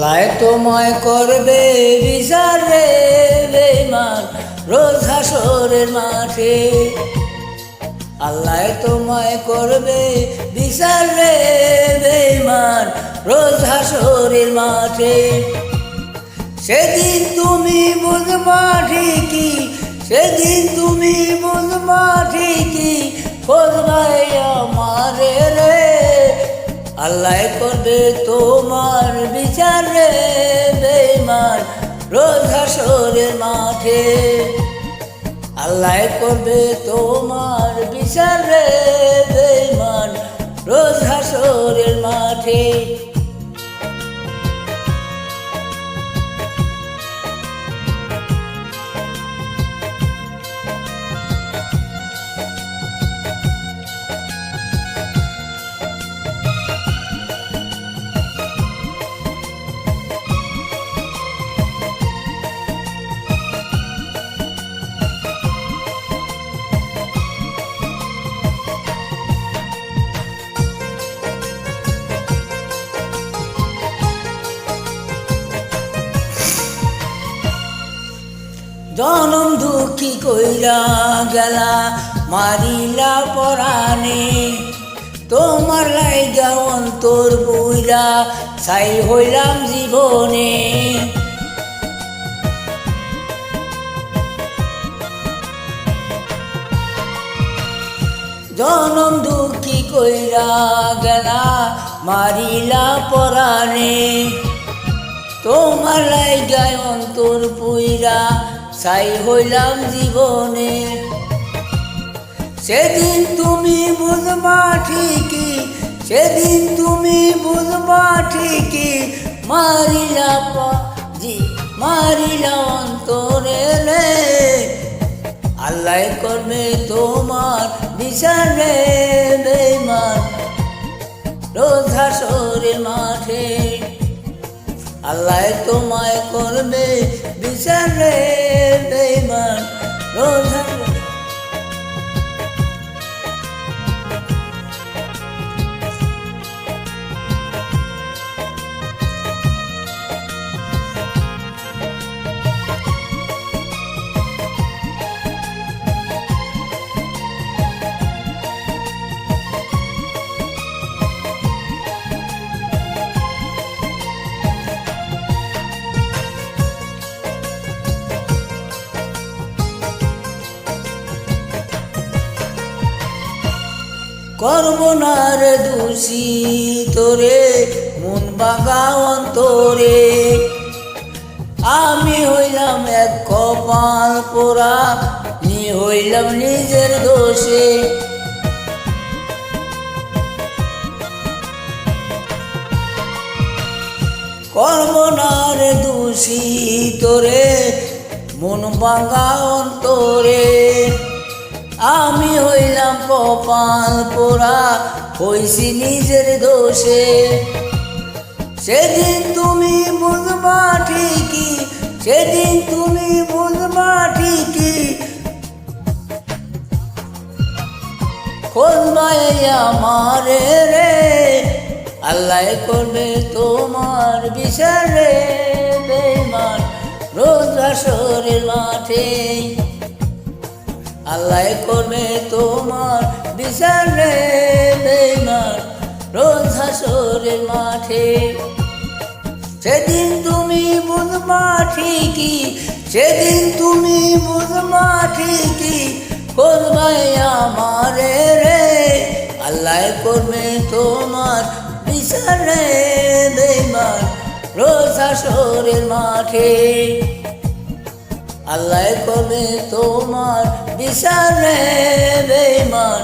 আল্লাহ তোমায় করবে বিচার রে বেঈমান রোজ হাসরের মাঠে। আল্লাহ তোমায় করবে বিচার রে বেঈমান রোজ হাসরের মাঠে। সেদিন তুমি বুঝবা ঠিকই, সেদিন তুমি বুঝবা ঠিকই, করবাই আমারে রে। আল্লাহ করবে তোমার বিচার রে বেঈমান রোজ হাসরের মাঠে। আল্লাহ করবে তোমার বিচার রে বেঈমান রোজ হাসরের মাঠে। জনম দুঃখী কইরা গেলা মারিলা পরাণে, তোমার লাইগা অন্তর বইরা ছাই হইলাম জীবনে। জনম দুঃখী কইরা গেলা মারিলা পরাণে, তোমার লাইগায় অন্তর পুইরা ছাই হইলাম জীবনে। সেদিন তুমি বুঝবা ঠিকই, সেদিন তুমি বুঝবা ঠিকই, মারিলা মারিলা অন্তরে রে। আল্লাহ করবে তোমার বিচার রে বেঈমান রোজ হাসরের মাঠে। আল্লাহ তোমায় করবে বিচার রে বেঈমান রোজ হাসরের। করব না রে দোষী তোরে মন বাঁকা অন্তরে। আমি হইলাম এক কপাল পোড়া, হইলাম নিজের দোষে। করব না রে দোষী তোরে মন বাঁকা অন্তরে। আমি হইলাম কপাল পোড়া, হইছি নিজের দোষে। সেদিন তুমি বুঝবা ঠিকই, সেদিন তুমি বুঝবা ঠিকই, খোঁজবাই আমারে রে। আল্লাহ করবে তোমার বিচার রে বেঈমান রোজ হাসরের মাঠে। আল্লাহ করবে তোমার বিচার রে বেঈমান রোজ হাসরের মাঠে। সেদিন তুমি বুঝবা ঠিকই, সেদিন তুমি বুঝবা ঠিকই, করবাই আমারে রে। আল্লাহ করবে তোমার বিচার রে বেঈমান রোজ হাসরের মাঠে। আল্লাহ করবে তোমার বিচার রে বেঈমান